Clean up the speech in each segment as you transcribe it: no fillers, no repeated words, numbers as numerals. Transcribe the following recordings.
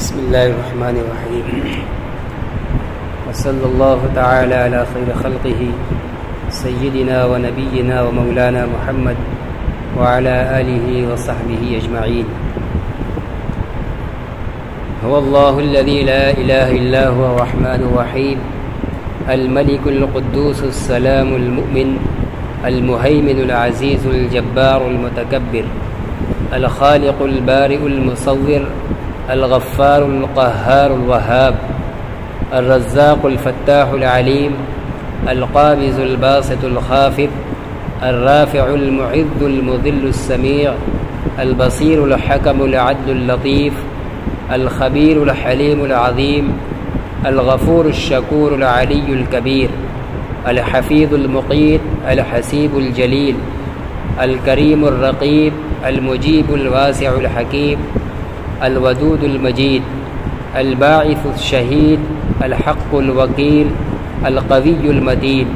بسم الله الرحمن الرحيم وصلى الله تعالى على خير خلقه سيدنا ونبينا ومولانا محمد وعلى آله وصحبه أجمعين. هو الله الذي لا إله إلا هو الرحمن الرحيم الملك القدوس السلام المؤمن المهيمن العزيز الجبار المتكبر الخالق البارئ المصور الغفار القهار الوهاب الرزاق الفتاح العليم القابض الباسط الخافض الرافع المعز المذل السميع البصير الحكم العدل اللطيف الخبير الحليم العظيم الغفور الشكور العلي الكبير الحفيظ المقيت الحسيب الجليل الكريم الرقيب المجيب الواسع الحكيم الودود المجيد الباعث الشهيد الحق الوكيل القوي المتين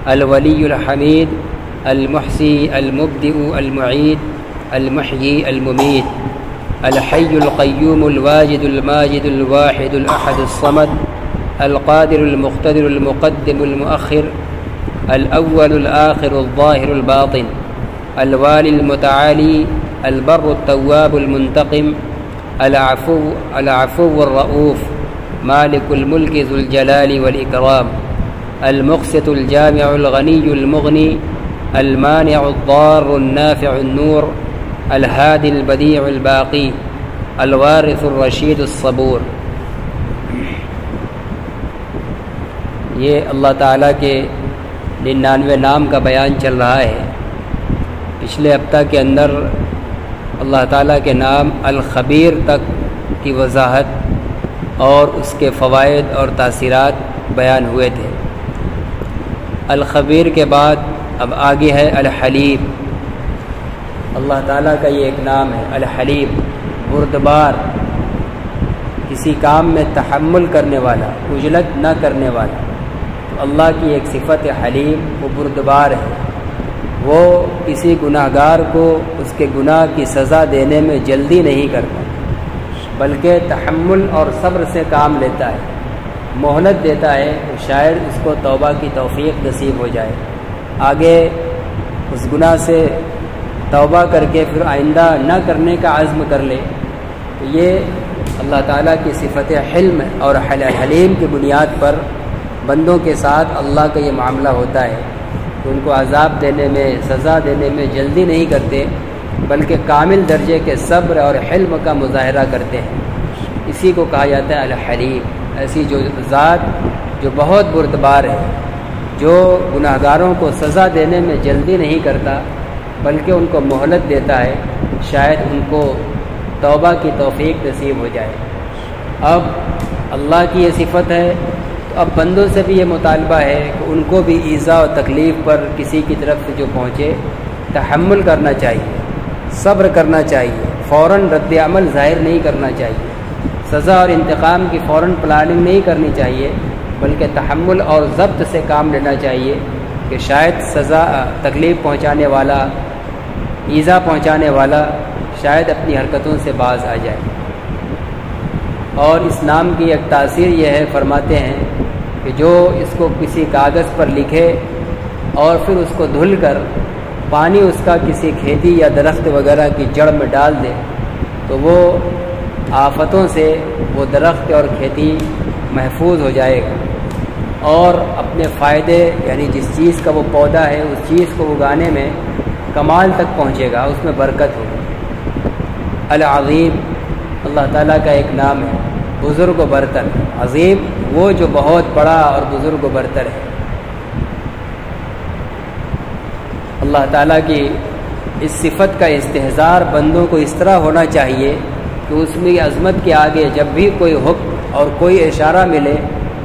الولي الحميد المحصي المبدئ المعيد المحيي المميت الحي القيوم الواجد الماجد الواحد الأحد الصمد القادر المقتدر المقدم المؤخر الأول الآخر الظاهر الباطن الوالي المتعالي البر التواب المنتقم العفو الرؤوف مالك الملك ذو الجلال والإكرام المقسط الجامع الغني المغني المانع الضار النافع النور الهادي البديع الباقي الوارث الرشيد الصبور. یہ اللہ تعالیٰ کے 99 نام کا بیان چل رہا ہے. پچھلے ہفتہ کے اندر اللہ تعالیٰ کے نام الخبیر تک کی وضاحت اور اس کے فوائد اور تاثیرات بیان ہوئے تھے. الخبیر کے بعد اب آگے ہے الحلیم. اللہ تعالیٰ کا یہ ایک نام ہے الحلیم، بردبار، کسی کام میں تحمل کرنے والا، عجلت نہ کرنے والا. تو اللہ کی ایک صفت حلیم، وہ بردبار ہے. وہ کسی گناہ گار کو اس کے گناہ کی سزا دینے میں جلدی نہیں کرتا، بلکہ تحمل اور صبر سے کام لیتا ہے، مہلت دیتا ہے کہ شاید اس کو توبہ کی توفیق نصیب ہو جائے، آگے اس گناہ سے توبہ کر کے پھر آئندہ نہ کرنے کا عزم کر لے. تو یہ اللہ تعالیٰ کی صفت حلم اور حلیم کی بنیاد پر بندوں کے ساتھ اللہ کا یہ معاملہ ہوتا ہے کہ ان کو عذاب دینے میں، سزا دینے میں جلدی نہیں کرتے، بلکہ کامل درجے کے صبر اور حلم کا مظاہرہ کرتے ہیں. اسی کو کہا جاتا ہے الحلیم. ایسی جو ذات جو بہت بردبار ہے، جو گناہ گاروں کو سزا دینے میں جلدی نہیں کرتا بلکہ ان کو مہلت دیتا ہے، شاید ان کو توبہ کی توفیق نصیب ہو جائے. اب اللہ کی یہ صفت ہے، تو اب بندوں سے بھی یہ مطالبہ ہے کہ ان کو بھی ایذا و تکلیف پر کسی کی طرف سے جو پہنچے تحمل کرنا چاہیے، صبر کرنا چاہیے، فوراً رد عمل ظاہر نہیں کرنا چاہیے، سزا اور انتقام کی فوراً پلاننگ نہیں کرنی چاہیے، بلکہ تحمل اور ضبط سے کام لینا چاہیے کہ شاید سزا، تکلیف پہنچانے والا، ایذا پہنچانے والا شاید اپنی حرکتوں سے باز آ جائے. اور اس نام کی ایک تاثیر یہ ہے، فرماتے ہیں کہ جو اس کو کسی کاغذ پر لکھے اور پھر اس کو دھل کر پانی اس کا کسی کھیتی یا درخت وغیرہ کی جڑ میں ڈال دے تو وہ آفتوں سے وہ درخت اور کھیتی محفوظ ہو جائے گا، اور اپنے فائدے یعنی جس چیز کا وہ پودا ہے اس چیز کو اگانے میں کمال تک پہنچے گا، اس میں برکت ہوگی. العظیم اللہ تعالیٰ کا ایک نام ہے، بزرگ و برتر. عظیم وہ جو بہت بڑا اور بزرگ و برتر ہے. اللہ تعالیٰ کی اس صفت کا استحضار بندوں کو اس طرح ہونا چاہیے کہ اس میں عظمت کے آگے جب بھی کوئی حکم اور کوئی اشارہ ملے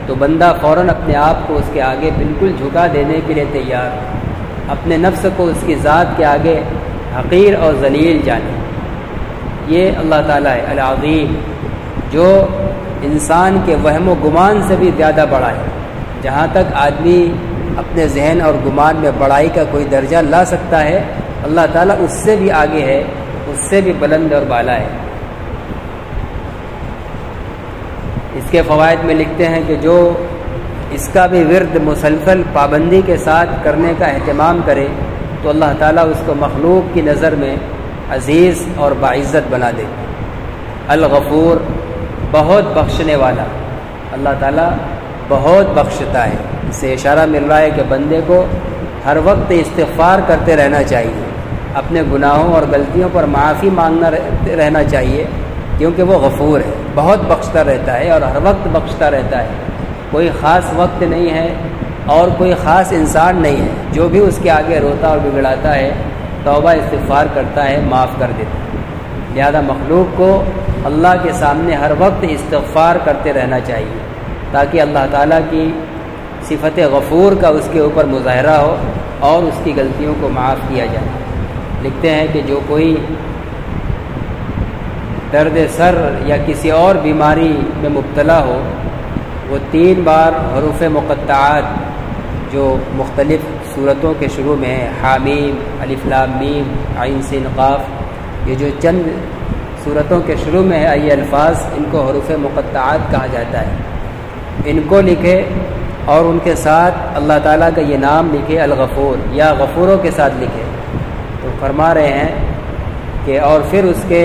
تو بندہ فوراً اپنے آپ کو اس کے آگے بالکل جھکا دینے کے لیے تیار، اپنے نفس کو اس کی ذات کے آگے حقیر اور ذلیل جانے. یہ اللہ تعالیٰ ہے العظیم، جو انسان کے وہم و گمان سے بھی زیادہ بڑا ہے. جہاں تک آدمی اپنے ذہن اور گمان میں بڑائی کا کوئی درجہ لا سکتا ہے، اللہ تعالیٰ اس سے بھی آگے ہے، اس سے بھی بلند اور بالا ہے. اس کے فوائد میں لکھتے ہیں کہ جو اس کا بھی ورد مسلسل پابندی کے ساتھ کرنے کا اہتمام کرے تو اللہ تعالیٰ اس کو مخلوق کی نظر میں عزیز اور باعزت بنا دے۔ الغفور، بہت بخشنے والا، اللہ تعالیٰ بہت بخشتا ہے۔ اس سے اشارہ مل رہا ہے کہ بندے کو ہر وقت استغفار کرتے رہنا چاہیے، اپنے گناہوں اور غلطیوں پر معافی مانگنا رہنا چاہیے، کیونکہ وہ غفور ہے، بہت بخشتا رہتا ہے اور ہر وقت بخشتا رہتا ہے۔ کوئی خاص وقت نہیں ہے اور کوئی خاص انسان نہیں ہے، جو بھی اس کے آگے روتا اور بگڑاتا ہے توبہ استغفار کرتا ہے، معاف کر دیتا ہے۔ لہذا مخلوق کو اللہ کے سامنے ہر وقت استغفار کرتے رہنا چاہیے تاکہ اللہ تعالیٰ کی صفت غفور کا اس کے اوپر مظاہرہ ہو اور اس کی غلطیوں کو معاف کیا جائے۔ لکھتے ہیں کہ جو کوئی درد سر یا کسی اور بیماری میں مبتلا ہو، وہ 3 بار حروف مقطعات جو مختلف صورتوں کے شروع میں ہیں، حامیم، الف لام میم، عین سین قاف، یہ جو چند صورتوں کے شروع میں ہے یہ الفاظ، ان کو حروف مقطعات کہا جاتا ہے۔ ان کو لکھے اور ان کے ساتھ اللہ تعالیٰ کا یہ نام لکھے، الغفور، یا غفوروں کے ساتھ لکھے۔ تو فرما رہے ہیں کہ اور پھر اس کے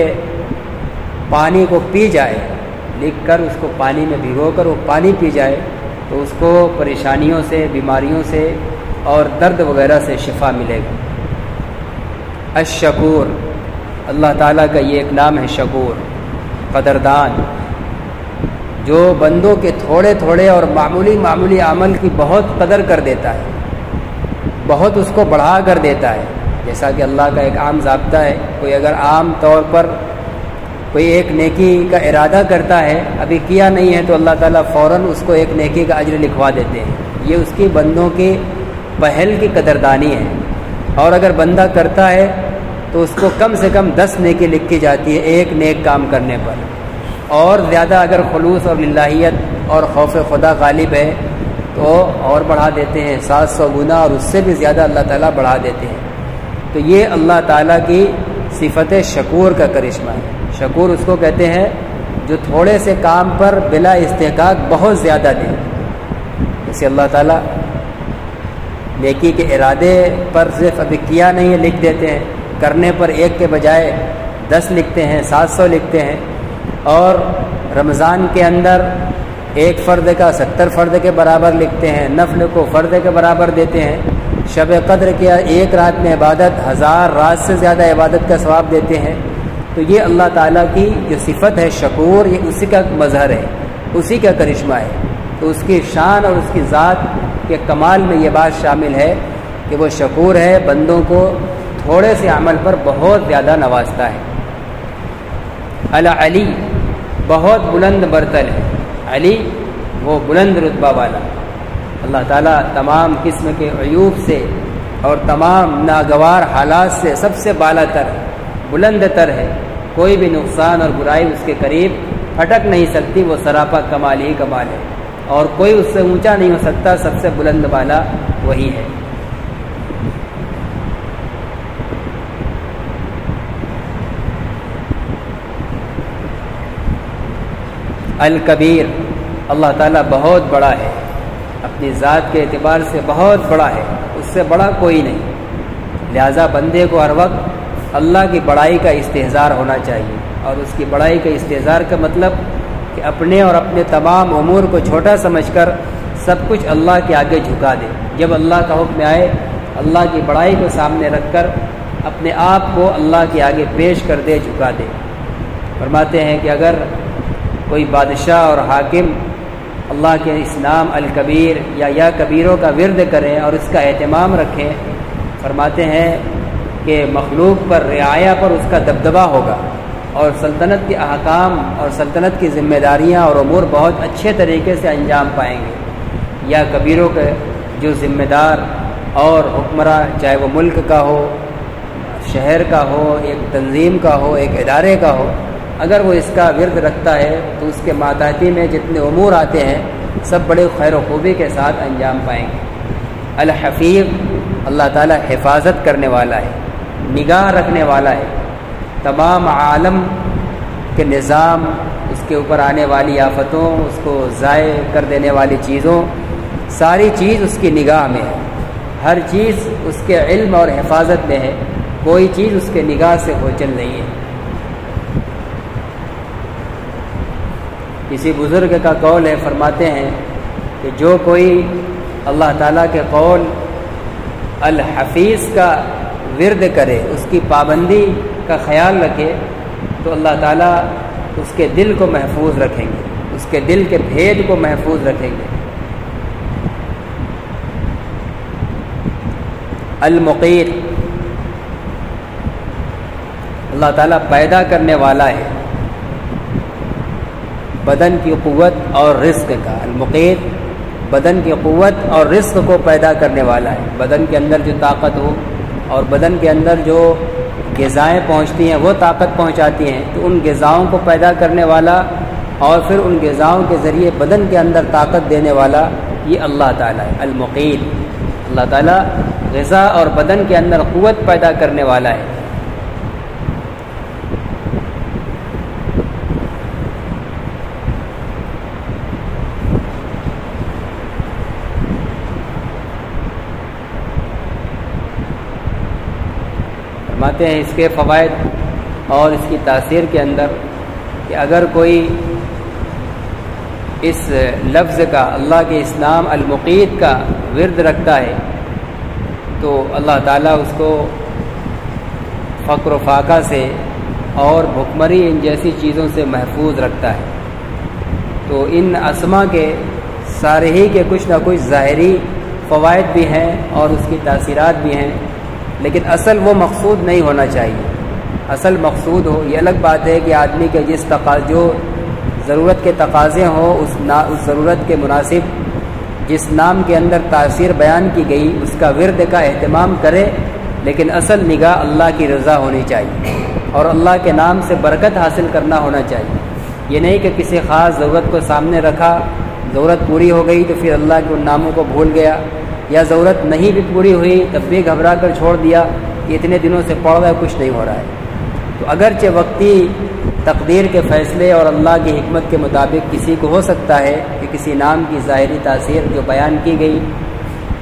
پانی کو پی جائے، لکھ کر اس کو پانی میں بھگو کر وہ پانی پی جائے تو اس کو پریشانیوں سے، بیماریوں سے اور درد وغیرہ سے شفا ملے گا۔ الشکور، اللہ تعالیٰ کا یہ ایک نام ہے شکور، قدردان، جو بندوں کے تھوڑے تھوڑے اور معمولی عمل کی بہت قدر کر دیتا ہے، بہت اس کو بڑھا کر دیتا ہے۔ جیسا کہ اللہ کا ایک عام ضابطہ ہے، کوئی اگر عام طور پر کوئی ایک نیکی کا ارادہ کرتا ہے، ابھی کیا نہیں ہے، تو اللہ تعالیٰ فوراً اس کو ایک نیکی کا اجر لکھوا دیتے ہیں۔ یہ اس کی بندوں کی پہل کی قدردانی ہے۔ اور اگر بندہ کرتا ہے تو اس کو کم سے کم 10 نیکی لکھی جاتی ہے ایک نیک کام کرنے پر، اور زیادہ اگر خلوص اور للہیت اور خوف خدا غالب ہے تو اور بڑھا دیتے ہیں 700 گنا، اور اس سے بھی زیادہ اللہ تعالیٰ بڑھا دیتے ہیں۔ تو یہ اللہ تعالیٰ کی صفت شکور کا کرشمہ ہے۔ شکور اس کو کہتے ہیں جو تھوڑے سے کام پر بلا استحقاق بہت زیادہ دے۔ جیسے اللہ تعالیٰ نیکی کے ارادے پر صرف ابھی کیا نہیں ہے لکھ دیتے ہیں، کرنے پر 1 کے بجائے 10 لکھتے ہیں، 700 لکھتے ہیں۔ اور رمضان کے اندر ایک فرد کا 70 فرد کے برابر لکھتے ہیں، نفل کو فرد کے برابر دیتے ہیں، شب قدر کے ایک رات میں عبادت 1000 رات سے زیادہ عبادت کا ثواب دیتے ہیں۔ تو یہ اللہ تعالیٰ کی جو صفت ہے شکور، یہ اسی کا مظہر ہے، اسی کا کرشمہ ہے۔ تو اس کی شان اور اس کی ذات کے کمال میں یہ بات شامل ہے کہ وہ شکور ہے، بندوں کو تھوڑے سے عمل پر بہت زیادہ نوازتا ہے۔ العلی، بہت بلند برتر ہے، علی وہ بلند رتبہ والا۔ اللہ تعالیٰ تمام قسم کے عیوب سے اور تمام ناگوار حالات سے سب سے بالا تر، بلند تر ہے، کوئی بھی نقصان اور برائی اس کے قریب پھٹک نہیں سکتی، وہ سراپا کمال ہی کمال ہے، اور کوئی اس سے اونچا نہیں ہو سکتا، سب سے بلند والا وہی ہے۔ الکبیر، اللہ تعالیٰ بہت بڑا ہے، اپنی ذات کے اعتبار سے بہت بڑا ہے، اس سے بڑا کوئی نہیں۔ لہذا بندے کو ہر وقت اللہ کی بڑائی کا استحضار ہونا چاہیے، اور اس کی بڑائی کا استحضار کا مطلب کہ اپنے اور اپنے تمام امور کو چھوٹا سمجھ کر سب کچھ اللہ کے آگے جھکا دے۔ جب اللہ کا حکم آئے، اللہ کی بڑائی کو سامنے رکھ کر اپنے آپ کو اللہ کے آگے پیش کر دے، جھکا دے۔ فرماتے ہیں کہ اگر کوئی بادشاہ اور حاکم اللہ کے اس نام الکبیر یا کبیروں کا ورد کریں اور اس کا اہتمام رکھیں، فرماتے ہیں کہ مخلوق پر، رعایا پر اس کا دبدبہ ہوگا، اور سلطنت کے احکام اور سلطنت کی ذمہ داریاں اور امور بہت اچھے طریقے سے انجام پائیں گے۔ یا کبیروں کے جو ذمہ دار اور حکمراں، چاہے وہ ملک کا ہو، شہر کا ہو، ایک تنظیم کا ہو، ایک ادارے کا ہو، اگر وہ اس کا ورد رکھتا ہے تو اس کے ماتحتی میں جتنے امور آتے ہیں سب بڑے خیر و خوبی کے ساتھ انجام پائیں گے۔ الحفیظ، اللہ تعالیٰ حفاظت کرنے والا ہے، نگاہ رکھنے والا ہے، تمام عالم کے نظام، اس کے اوپر آنے والی آفتوں، اس کو ضائع کر دینے والی چیزوں، ساری چیز اس کی نگاہ میں ہے، ہر چیز اس کے علم اور حفاظت میں ہے، کوئی چیز اس کے نگاہ سے اوچل نہیں ہے۔ کسی بزرگ کا قول ہے، فرماتے ہیں کہ جو کوئی اللہ تعالیٰ کے قول الحفیظ کا ورد کرے، اس کی پابندی کا خیال رکھے، تو اللہ تعالیٰ اس کے دل کو محفوظ رکھیں گے، اس کے دل کے بھید کو محفوظ رکھیں گے۔ المقیت، اللہ تعالیٰ پیدا کرنے والا ہے بدن کی قوت اور رزق کا۔ المقیت بدن کی قوت اور رزق کو پیدا کرنے والا ہے، بدن کے اندر جو طاقت ہو اور بدن کے اندر جو غذائیں پہنچتی ہیں وہ طاقت پہنچاتی ہیں، تو ان غذاؤں کو پیدا کرنے والا اور پھر ان غذاؤں کے ذریعے بدن کے اندر طاقت دینے والا یہ اللہ تعالیٰ ہے۔ المقیت، اللہ تعالیٰ غذا اور بدن کے اندر قوت پیدا کرنے والا ہے۔ فرماتے ہیں اس کے فوائد اور اس کی تاثیر کے اندر کہ اگر کوئی اس لفظ کا، اللہ کے اس نام المقیت کا ورد رکھتا ہے تو اللہ تعالیٰ اس کو فقر و فاقہ سے اور بھکمری ان جیسی چیزوں سے محفوظ رکھتا ہے۔ تو ان اسما کے سارے ہی کے کچھ نہ کچھ ظاہری فوائد بھی ہیں اور اس کی تاثیرات بھی ہیں، لیکن اصل وہ مقصود نہیں ہونا چاہیے۔ اصل مقصود ہو، یہ الگ بات ہے کہ آدمی کے جو ضرورت کے تقاضے ہوں اس ضرورت کے مناسب جس نام کے اندر تاثیر بیان کی گئی اس کا ورد کا اہتمام کرے، لیکن اصل نگاہ اللہ کی رضا ہونی چاہیے اور اللہ کے نام سے برکت حاصل کرنا ہونا چاہیے۔ یہ نہیں کہ کسی خاص ضرورت کو سامنے رکھا، ضرورت پوری ہو گئی تو پھر اللہ کے ان ناموں کو بھول گیا، یا ضرورت نہیں بھی پوری ہوئی تب بھی گھبرا کر چھوڑ دیا کہ اتنے دنوں سے پڑھ رہا ہے کچھ نہیں ہو رہا ہے۔ تو اگرچہ وقتی تقدیر کے فیصلے اور اللہ کی حکمت کے مطابق کسی کو ہو سکتا ہے کہ کسی نام کی ظاہری تاثیر جو بیان کی گئی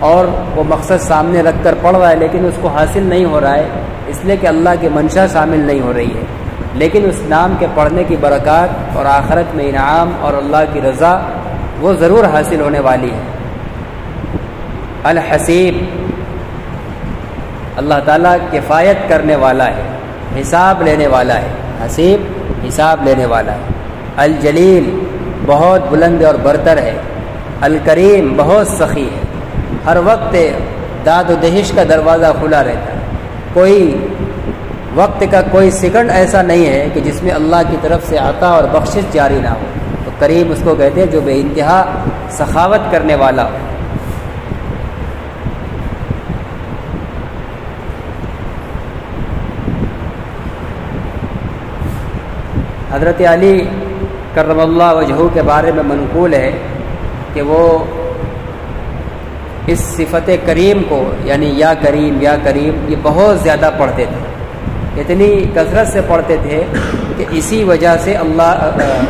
اور وہ مقصد سامنے رکھ کر پڑھ رہا ہے لیکن اس کو حاصل نہیں ہو رہا ہے، اس لیے کہ اللہ کی منشا شامل نہیں ہو رہی ہے، لیکن اس نام کے پڑھنے کی برکات اور آخرت میں انعام اور اللہ کی رضا وہ ضرور حاصل ہونے والی ہے۔ الحسیب، اللہ تعالیٰ کفایت کرنے والا ہے، حساب لینے والا ہے۔ حسیب حساب لینے والا ہے۔ الجلیل، بہت بلند اور برتر ہے۔ الکریم، بہت سخی ہے، ہر وقت داد و دہش کا دروازہ کھلا رہتا ہے، کوئی وقت کا کوئی سیکنڈ ایسا نہیں ہے کہ جس میں اللہ کی طرف سے عطا اور بخشش جاری نہ ہو۔ تو کریم اس کو کہتے ہیں جو بے انتہا سخاوت کرنے والا ہو۔ حضرت علی کرم اللہ وجہہ کے بارے میں منقول ہے کہ وہ اس صفت کریم کو یعنی یا کریم یا کریم یہ بہت زیادہ پڑھتے تھے، اتنی کثرت سے پڑھتے تھے کہ اسی وجہ سے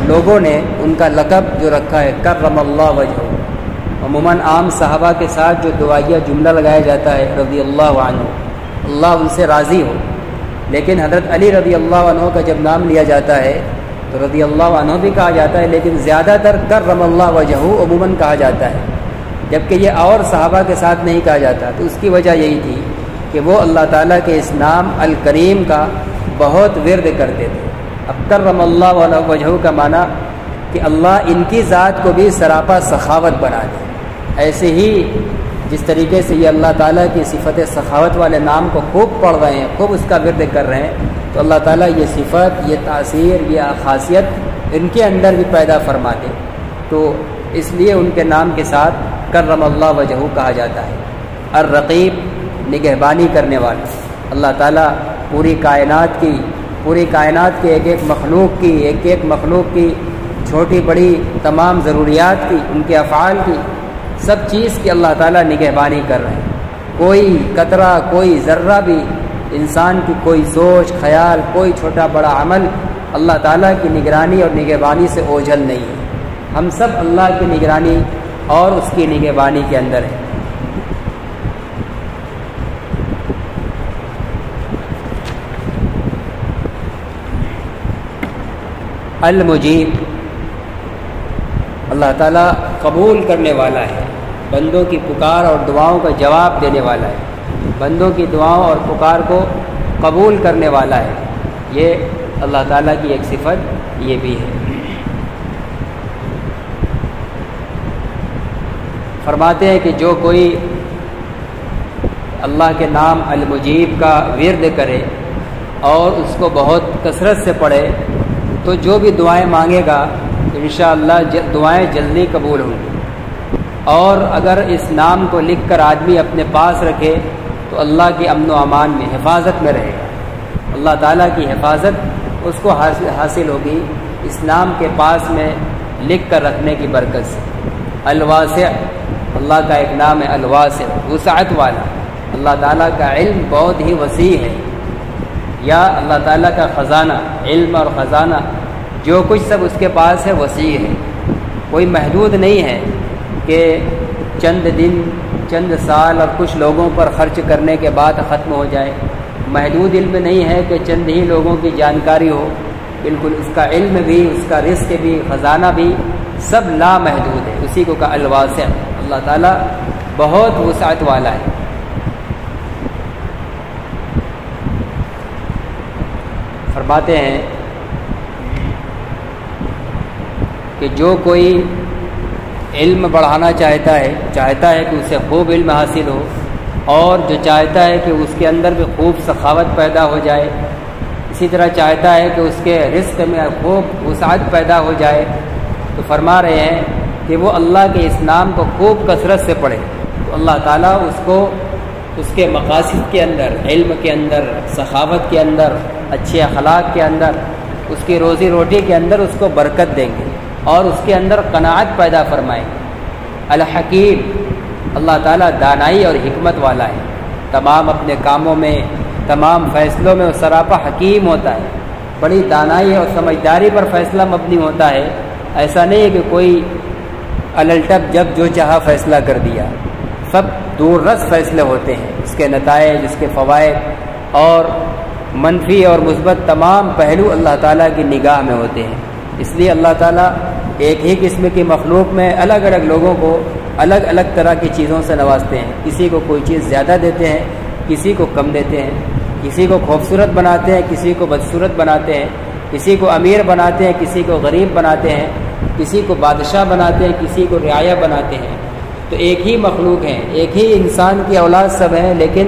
لوگوں نے ان کا لقب جو رکھا ہے کرم اللہ وجہہ۔ عموماً عام صحابہ کے ساتھ جو دعائیہ جملہ لگایا جاتا ہے رضی اللہ عنہ، اللہ ان سے راضی ہو، لیکن حضرت علی رضی اللہ عنہ کا جب نام لیا جاتا ہے تو رضی اللہ عنہ بھی کہا جاتا ہے، لیکن زیادہ تر کرم اللہ وجہہ عموماً کہا جاتا ہے، جبکہ یہ اور صحابہ کے ساتھ نہیں کہا جاتا۔ تو اس کی وجہ یہی تھی کہ وہ اللہ تعالیٰ کے اس نام الکریم کا بہت ورد کرتے تھے۔ اب کرم اللہ وجہہ کا معنی کہ اللہ ان کی ذات کو بھی سراپا سخاوت بنا دے۔ ایسے ہی جس طریقے سے یہ اللہ تعالیٰ کی صفت سخاوت والے نام کو خوب پڑھ رہے ہیں، خوب اس کا ورد کر رہے ہیں، تو اللہ تعالیٰ یہ صفت، یہ تاثیر، یہ خاصیت ان کے اندر بھی پیدا فرما دے۔ تو اس لیے ان کے نام کے ساتھ کرم اللہ وجہہ کہا جاتا ہے۔ الرقیب، نگہبانی کرنے والا، اللہ تعالیٰ پوری کائنات کی ایک ایک مخلوق کی چھوٹی بڑی تمام ضروریات کی، ان کے افعال کی، سب چیز کی اللہ تعالیٰ نگہبانی کر رہے ہیں۔ کوئی قطرہ، کوئی ذرہ بھی انسان کی کوئی سوچ، خیال، کوئی چھوٹا بڑا عمل اللہ تعالیٰ کی نگرانی اور نگہبانی سے اوجھل نہیں ہے۔ ہم سب اللہ کی نگرانی اور اس کی نگہبانی کے اندر ہیں۔ المجیب، اللہ تعالیٰ قبول کرنے والا ہے، بندوں کی پکار اور دعاؤں کا جواب دینے والا ہے، بندوں کی دعاؤں اور پکار کو قبول کرنے والا ہے۔ یہ اللہ تعالیٰ کی ایک صفت یہ بھی ہے۔ فرماتے ہیں کہ جو کوئی اللہ کے نام المجیب کا ورد کرے اور اس کو بہت کثرت سے پڑھے تو جو بھی دعائیں مانگے گا انشاءاللہ دعائیں جلدی قبول ہوں گی، اور اگر اس نام کو لکھ کر آدمی اپنے پاس رکھے تو اللہ کی امن و امان میں حفاظت میں رہے گا، اللہ تعالیٰ کی حفاظت اس کو حاصل ہوگی اس نام کے پاس میں لکھ کر رکھنے کی برکت سے۔ الواسع، اللہ کا ایک نام ہے الواسع، وسعت والا۔ اللہ تعالیٰ کا علم بہت ہی وسیع ہے، یا اللہ تعالیٰ کا خزانہ، علم اور خزانہ جو کچھ سب اس کے پاس ہے وسیع ہے، کوئی محدود نہیں ہے کہ چند دن، چند سال اور کچھ لوگوں پر خرچ کرنے کے بعد ختم ہو جائے۔ محدود علم نہیں ہے کہ چند ہی لوگوں کی جانکاری ہو، بالکل اس کا علم بھی، اس کا رزق بھی، خزانہ بھی سب لامحدود ہے۔ اسی کو کہا الواسع، اللہ تعالیٰ بہت وسعت والا ہے۔ فرماتے ہیں کہ جو کوئی علم بڑھانا چاہتا ہے کہ اسے خوب علم حاصل ہو، اور جو چاہتا ہے کہ اس کے اندر بھی خوب سخاوت پیدا ہو جائے، اسی طرح چاہتا ہے کہ اس کے رزق میں خوب وسعت پیدا ہو جائے، تو فرما رہے ہیں کہ وہ اللہ کے اس نام کو خوب کثرت سے پڑھے تو اللہ تعالیٰ اس کو اس کے مقاصد کے اندر، علم کے اندر، سخاوت کے اندر، اچھے اخلاق کے اندر، اس کی روزی روٹی کے اندر اس کو برکت دیں گے اور اس کے اندر قناعت پیدا فرمائیں گے۔ الحکیم، اللہ تعالیٰ دانائی اور حکمت والا ہے، تمام اپنے کاموں میں، تمام فیصلوں میں وہ سراپا حکیم ہوتا ہے، بڑی دانائی اور سمجھداری پر فیصلہ مبنی ہوتا ہے۔ ایسا نہیں ہے کہ کوئی الٹپ جب جو چاہا فیصلہ کر دیا، سب دور رس فیصلے ہوتے ہیں، اس کے نتائج، اس کے فوائد اور منفی اور مثبت تمام پہلو اللہ تعالیٰ کی نگاہ میں ہوتے ہیں۔ اس لیے اللہ تعالیٰ ایک ہی قسم کی مخلوق میں الگ الگ لوگوں کو الگ الگ طرح کی چیزوں سے نوازتے ہیں، کسی کو کوئی چیز زیادہ دیتے ہیں، کسی کو کم دیتے ہیں، کسی کو خوبصورت بناتے ہیں، کسی کو بدصورت بناتے ہیں، کسی کو امیر بناتے ہیں، کسی کو غریب بناتے ہیں، کسی کو بادشاہ بناتے ہیں، کسی کو رعایا بناتے ہیں۔ تو ایک ہی مخلوق ہیں، ایک ہی انسان کی اولاد سب ہیں، لیکن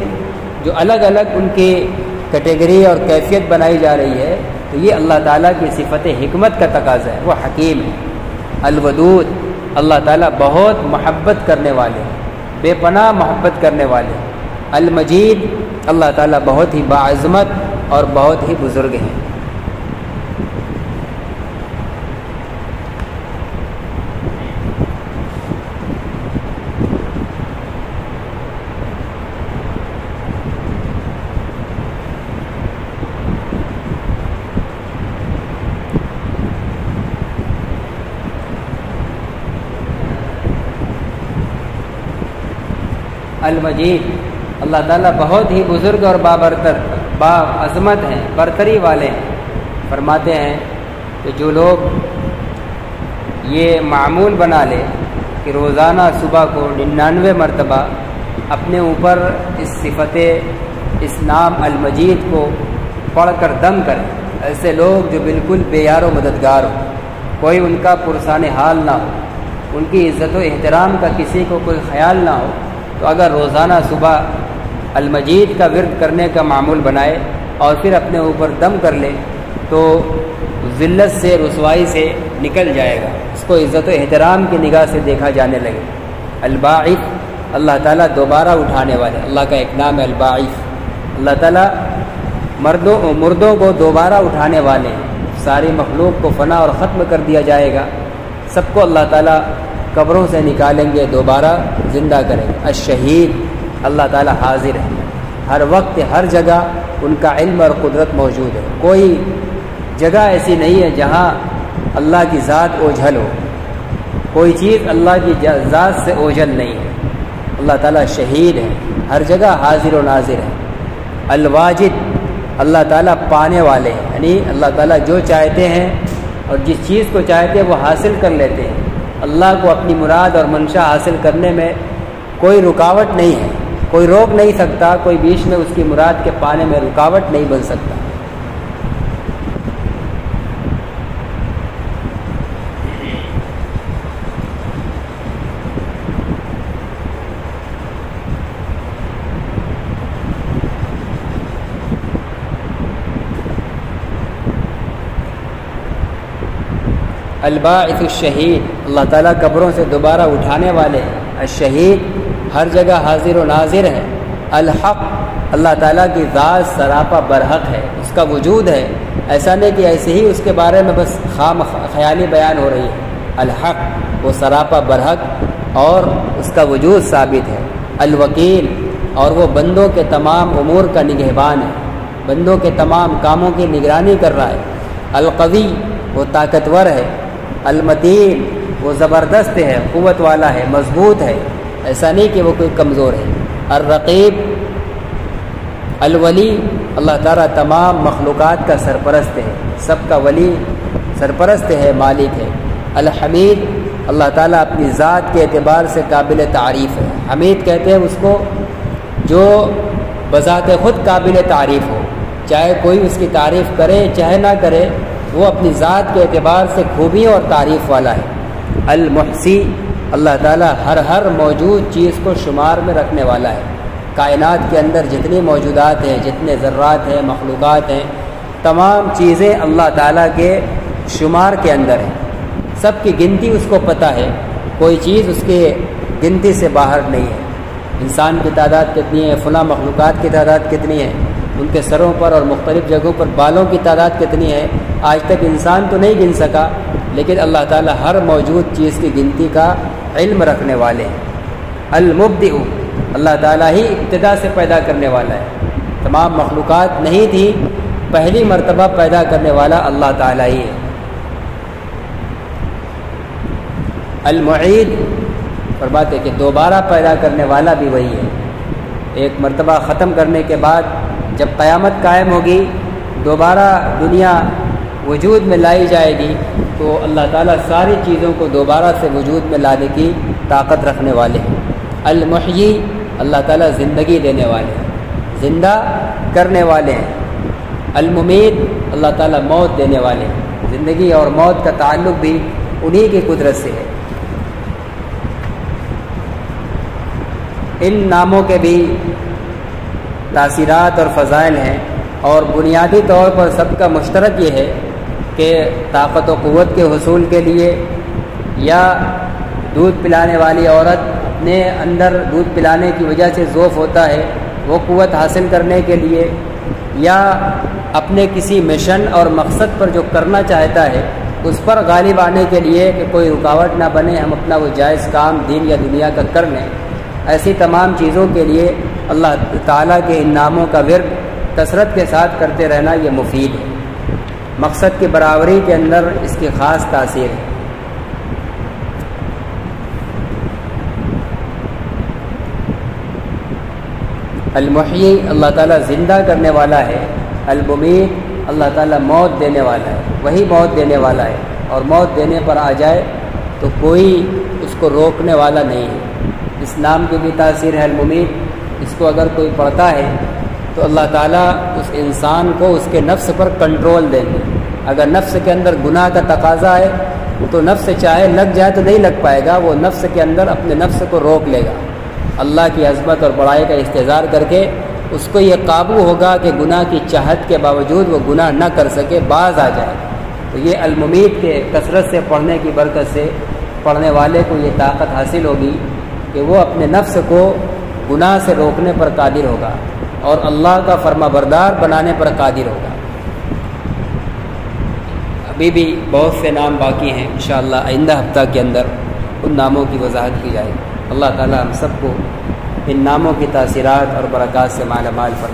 جو الگ الگ ان کی کیٹیگری اور کیفیت بنائی جا رہی ہے، تو یہ اللہ تعالیٰ کی صفت حکمت کا تقاضا ہے، وہ حکیم ہے۔ الودود، اللہ تعالیٰ بہت محبت کرنے والے، بے پناہ محبت کرنے والے۔ المجید، اللہ تعالیٰ بہت ہی باعظمت اور بہت ہی بزرگ ہیں۔ المجید، اللہ تعالیٰ بہت ہی بزرگ اور بابرتر، باعظمت ہیں، برتری والے ہیں۔ فرماتے ہیں کہ جو لوگ یہ معمول بنا لے کہ روزانہ صبح کو 99 مرتبہ اپنے اوپر اس صفت، اس نام المجید کو پڑھ کر دم کریں، ایسے لوگ جو بالکل بے یار و مددگار ہو، کوئی ان کا پرسان حال نہ ہو، ان کی عزت و احترام کا کسی کو کوئی خیال نہ ہو، تو اگر روزانہ صبح المجید کا ورد کرنے کا معمول بنائے اور پھر اپنے اوپر دم کر لے تو ذلت سے، رسوائی سے نکل جائے گا، اس کو عزت و احترام کی نگاہ سے دیکھا جانے لگے۔ الباعث، اللہ تعالیٰ دوبارہ اٹھانے والے، اللہ کا ایک نام ہے الباعث۔ اللہ تعالیٰ مردوں کو دوبارہ اٹھانے والے ہیں، ساری مخلوق کو فنا اور ختم کر دیا جائے گا، سب کو اللہ تعالیٰ قبروں سے نکالیں گے، دوبارہ زندہ کریں گے۔ الشہید، اللہ تعالیٰ حاضر ہے، ہر وقت ہر جگہ ان کا علم اور قدرت موجود ہے، کوئی جگہ ایسی نہیں ہے جہاں اللہ کی ذات اوجھل ہو، کوئی چیز اللہ کی ذات سے اوجھل نہیں ہے۔ اللہ تعالیٰ شہید ہے، ہر جگہ حاضر و ناظر ہے۔ الواجد، اللہ تعالیٰ پانے والے ہیں، یعنی اللہ تعالیٰ جو چاہتے ہیں اور جس چیز کو چاہتے ہیں وہ حاصل کر لیتے ہیں۔ اللہ کو اپنی مراد اور منشا حاصل کرنے میں کوئی رکاوٹ نہیں ہے، کوئی روک نہیں سکتا، کوئی بیچ میں اس کی مراد کے پانے میں رکاوٹ نہیں بن سکتا۔ الباعث الشہید، اللہ تعالیٰ قبروں سے دوبارہ اٹھانے والے۔ الشہید، ہر جگہ حاضر و ناظر ہے۔ الحق، اللہ تعالیٰ کی ذات سراپا برحق ہے، اس کا وجود ہے، ایسا نہیں کہ ایسے ہی اس کے بارے میں بس خیالی بیان ہو رہی ہے۔ الحق، وہ سراپا برحق اور اس کا وجود ثابت ہے۔ الوکیل، اور وہ بندوں کے تمام امور کا نگہبان ہے، بندوں کے تمام کاموں کی نگرانی کر رہا ہے۔ القوی، وہ طاقتور ہے۔ المتین، وہ زبردست ہے، قوت والا ہے، مضبوط ہے، ایسا نہیں کہ وہ کوئی کمزور ہے۔ الرقیب، الولی، اللہ تعالیٰ تمام مخلوقات کا سرپرست ہے، سب کا ولی، سرپرست ہے، مالک ہے۔ الحمید، اللہ تعالیٰ اپنی ذات کے اعتبار سے قابل تعریف ہے۔ حمید کہتے ہیں اس کو جو بذات خود قابل تعریف ہو، چاہے کوئی اس کی تعریف کرے چاہے نہ کرے، وہ اپنی ذات کے اعتبار سے خوبیوں اور تعریف والا ہے۔ المحصی، اللہ تعالیٰ ہر موجود چیز کو شمار میں رکھنے والا ہے۔ کائنات کے اندر جتنی موجودات ہیں، جتنے ذرات ہیں، مخلوقات ہیں، تمام چیزیں اللہ تعالیٰ کے شمار کے اندر ہیں، سب کی گنتی اس کو پتہ ہے، کوئی چیز اس کے گنتی سے باہر نہیں ہے۔ انسان کی تعداد کتنی ہے، فلاں مخلوقات کی تعداد کتنی ہے، ان کے سروں پر اور مختلف جگہوں پر بالوں کی تعداد کتنی ہے، آج تک انسان تو نہیں گن سکا، لیکن اللہ تعالیٰ ہر موجود چیز کی گنتی کا علم رکھنے والے ہیں۔ المبدئ، اللہ تعالیٰ ہی ابتدا سے پیدا کرنے والا ہے، تمام مخلوقات نہیں تھی، پہلی مرتبہ پیدا کرنے والا اللہ تعالیٰ ہی ہے۔ المعید، فرماتے کہ دوبارہ پیدا کرنے والا بھی وہی ہے۔ ایک مرتبہ ختم کرنے کے بعد جب قیامت قائم ہوگی، دوبارہ دنیا وجود میں لائی جائے گی، تو اللہ تعالیٰ ساری چیزوں کو دوبارہ سے وجود میں لانے کی طاقت رکھنے والے ہیں۔ المحیی، اللہ تعالیٰ زندگی دینے والے ہیں، زندہ کرنے والے ہیں۔ الممید، اللہ تعالیٰ موت دینے والے ہیں، زندگی اور موت کا تعلق بھی انہی کی قدرت سے ہے۔ ان ناموں کے بھی تاثیرات اور فضائل ہیں، اور بنیادی طور پر سب کا مشترک یہ ہے کہ طاقت و قوت کے حصول کے لیے، یا دودھ پلانے والی عورت اپنے اندر دودھ پلانے کی وجہ سے ذوف ہوتا ہے، وہ قوت حاصل کرنے کے لیے، یا اپنے کسی مشن اور مقصد پر جو کرنا چاہتا ہے اس پر غالب آنے کے لیے کہ کوئی رکاوٹ نہ بنے، ہم اپنا وہ جائز کام دین یا دنیا کا کر لیں، ایسی تمام چیزوں کے لیے اللہ تعالیٰ کے ان ناموں کا ورد کثرت کے ساتھ کرتے رہنا یہ مفید ہے۔ مقصد کی برابری کے اندر اس کی خاص تاثیر ہے۔ المحیی، اللہ تعالیٰ زندہ کرنے والا ہے۔ الممید، اللہ تعالیٰ موت دینے والا ہے، وہی موت دینے والا ہے، اور موت دینے پر آ جائے تو کوئی اس کو روکنے والا نہیں ہے۔ اس نام کی بھی تاثیر ہے الممید، اس کو اگر کوئی پڑھتا ہے تو اللہ تعالیٰ اس انسان کو اس کے نفس پر کنٹرول دیں گے۔ اگر نفس کے اندر گناہ کا تقاضا ہے تو نفس چاہے لگ جائے تو نہیں لگ پائے گا، وہ نفس کے اندر اپنے نفس کو روک لے گا، اللہ کی عظمت اور بڑائی کا استحضار کر کے اس کو یہ قابو ہوگا کہ گناہ کی چاہت کے باوجود وہ گناہ نہ کر سکے، باز آ جائے۔ تو یہ الممید کے کثرت سے پڑھنے کی برکت سے پڑھنے والے کو یہ طاقت حاصل ہوگی کہ وہ اپنے نفس کو گناہ سے روکنے پر قادر ہوگا اور اللہ کا فرما بردار بنانے پر قادر ہوگا۔ ابھی بھی بہت سے نام باقی ہیں، انشاءاللہ آئندہ ہفتہ کے اندر ان ناموں کی وضاحت کی جائے گی۔ اللہ تعالی ہم سب کو ان ناموں کی تاثیرات اور برکات سے مالا مال فرمائے۔